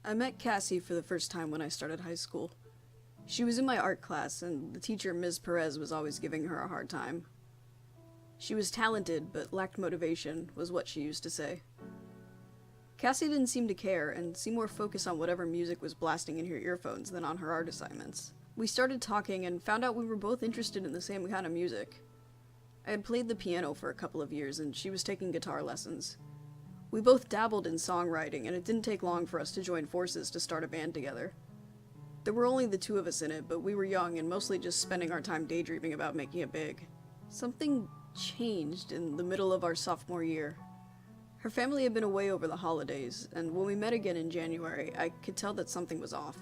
I met Cassie for the first time when I started high school. She was in my art class, and the teacher, Ms. Perez, was always giving her a hard time. She was talented, but lacked motivation, was what she used to say. Cassie didn't seem to care, and seemed more focused on whatever music was blasting in her earphones than on her art assignments. We started talking and found out we were both interested in the same kind of music. I had played the piano for a couple of years, and she was taking guitar lessons. We both dabbled in songwriting, and it didn't take long for us to join forces to start a band together. There were only the two of us in it, but we were young and mostly just spending our time daydreaming about making it big. Something changed in the middle of our sophomore year. Her family had been away over the holidays, and when we met again in January, I could tell that something was off.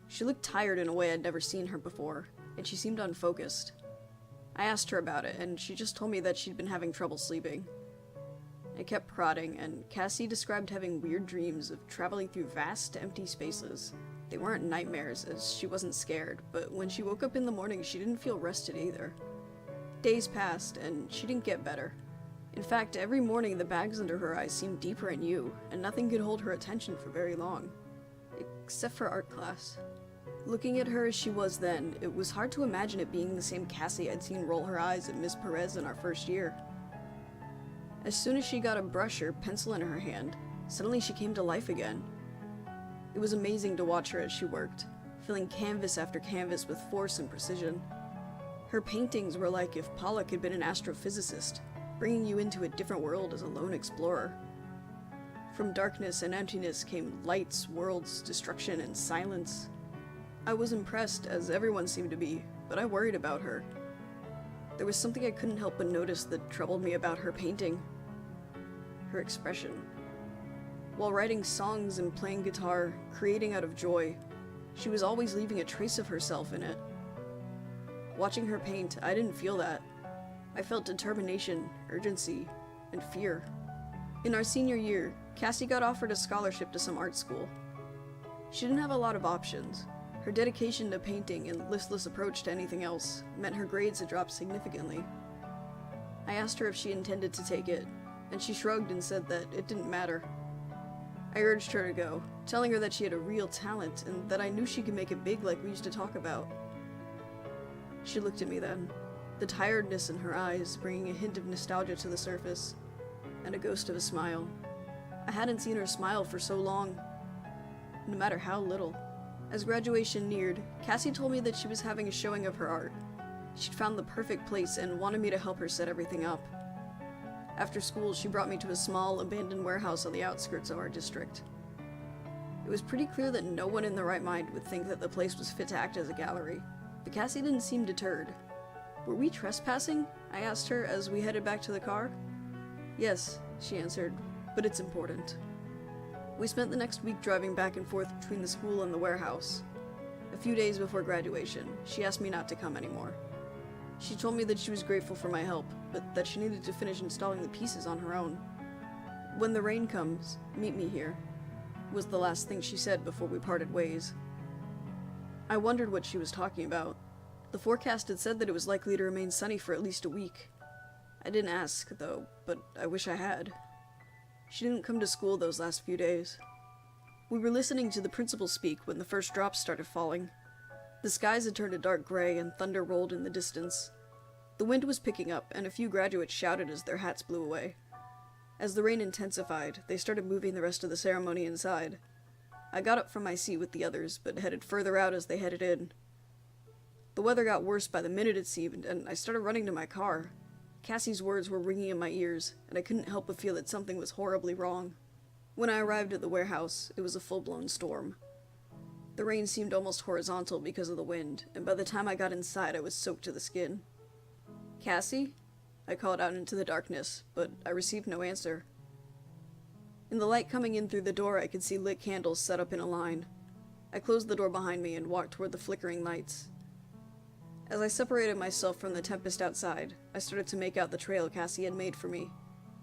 She looked tired in a way I'd never seen her before, and she seemed unfocused. I asked her about it, and she just told me that she'd been having trouble sleeping. I kept prodding, and Cassie described having weird dreams of traveling through vast, empty spaces. They weren't nightmares, as she wasn't scared, but when she woke up in the morning, she didn't feel rested either. Days passed, and she didn't get better. In fact, every morning the bags under her eyes seemed deeper and new, and nothing could hold her attention for very long. Except for art class. Looking at her as she was then, it was hard to imagine it being the same Cassie I'd seen roll her eyes at Miss Perez in our first year. As soon as she got a brush or pencil in her hand, suddenly she came to life again. It was amazing to watch her as she worked, filling canvas after canvas with force and precision. Her paintings were like if Pollock had been an astrophysicist, bringing you into a different world as a lone explorer. From darkness and emptiness came lights, worlds, destruction, and silence. I was impressed, as everyone seemed to be, but I worried about her. There was something I couldn't help but notice that troubled me about her painting. Her expression. While writing songs and playing guitar, creating out of joy, she was always leaving a trace of herself in it. Watching her paint, I didn't feel that. I felt determination, urgency, and fear. In our senior year, Cassie got offered a scholarship to some art school. She didn't have a lot of options. Her dedication to painting and listless approach to anything else meant her grades had dropped significantly. I asked her if she intended to take it, and she shrugged and said that it didn't matter. I urged her to go, telling her that she had a real talent and that I knew she could make it big like we used to talk about. She looked at me then, the tiredness in her eyes bringing a hint of nostalgia to the surface, and a ghost of a smile. I hadn't seen her smile for so long, no matter how little. As graduation neared, Cassie told me that she was having a showing of her art. She'd found the perfect place and wanted me to help her set everything up. After school, she brought me to a small, abandoned warehouse on the outskirts of our district. It was pretty clear that no one in their right mind would think that the place was fit to act as a gallery, but Cassie didn't seem deterred. "Were we trespassing?" I asked her as we headed back to the car. "Yes," she answered, "but it's important." We spent the next week driving back and forth between the school and the warehouse. A few days before graduation, she asked me not to come anymore. She told me that she was grateful for my help, but that she needed to finish installing the pieces on her own. "When the rain comes, meet me here," was the last thing she said before we parted ways. I wondered what she was talking about. The forecast had said that it was likely to remain sunny for at least a week. I didn't ask, though, but I wish I had. She didn't come to school those last few days. We were listening to the principal speak when the first drops started falling. The skies had turned a dark gray and thunder rolled in the distance. The wind was picking up, and a few graduates shouted as their hats blew away. As the rain intensified, they started moving the rest of the ceremony inside. I got up from my seat with the others, but headed further out as they headed in. The weather got worse by the minute it seemed, and I started running to my car. Cassie's words were ringing in my ears, and I couldn't help but feel that something was horribly wrong. When I arrived at the warehouse, it was a full-blown storm. The rain seemed almost horizontal because of the wind, and by the time I got inside, I was soaked to the skin. "Cassie?" I called out into the darkness, but I received no answer. In the light coming in through the door, I could see lit candles set up in a line. I closed the door behind me and walked toward the flickering lights. As I separated myself from the tempest outside, I started to make out the trail Cassie had made for me.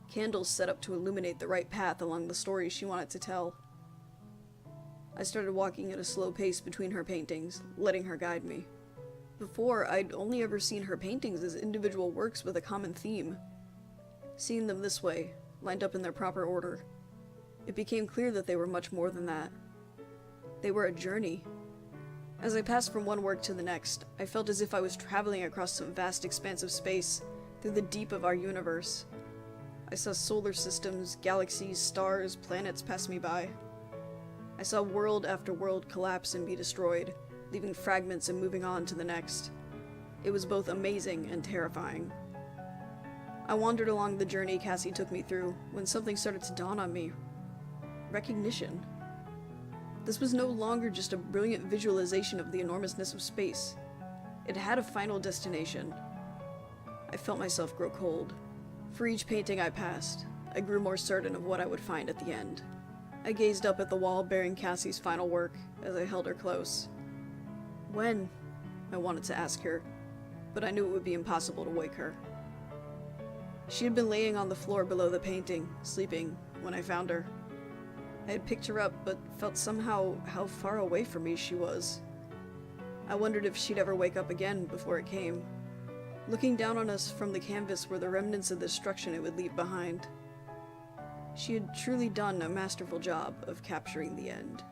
Candles set up to illuminate the right path along the stories she wanted to tell. I started walking at a slow pace between her paintings, letting her guide me. Before, I'd only ever seen her paintings as individual works with a common theme. Seeing them this way, lined up in their proper order, it became clear that they were much more than that. They were a journey. As I passed from one work to the next, I felt as if I was traveling across some vast expanse of space, through the deep of our universe. I saw solar systems, galaxies, stars, planets pass me by. I saw world after world collapse and be destroyed, leaving fragments and moving on to the next. It was both amazing and terrifying. I wandered along the journey Cassie took me through when something started to dawn on me. Recognition. This was no longer just a brilliant visualization of the enormousness of space. It had a final destination. I felt myself grow cold. For each painting I passed, I grew more certain of what I would find at the end. I gazed up at the wall bearing Cassie's final work as I held her close. When? I wanted to ask her, but I knew it would be impossible to wake her. She had been laying on the floor below the painting, sleeping, when I found her. I had picked her up, but felt somehow how far away from me she was. I wondered if she'd ever wake up again before it came. Looking down on us from the canvas were the remnants of the destruction it would leave behind. She had truly done a masterful job of capturing the end.